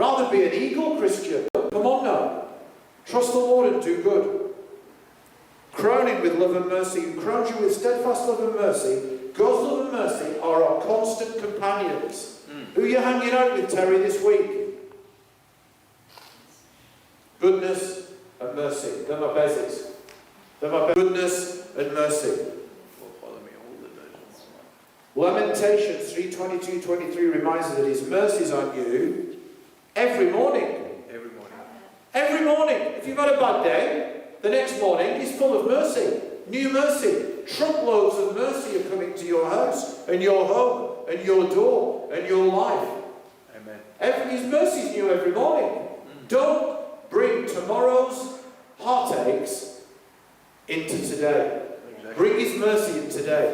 Rather be an eagle Christian. Come on now. Trust the Lord and do good. Crowning with love and mercy, who crowns you with steadfast love and mercy. God's love and mercy are our constant companions. Who are you hanging out with, Terry, this week? Goodness and mercy. They're my basics. They're my goodness and mercy. Lamentations 3:22-23 reminds us that His mercies are new every morning. Every morning. Every morning. If you've had a bad day, the next morning is full of mercy. New mercy. Truckloads of mercy are coming to your house and your home and your door and your life. Amen. His mercy is new every morning. Don't bring tomorrow's heartaches into today. Exactly. Bring His mercy in today.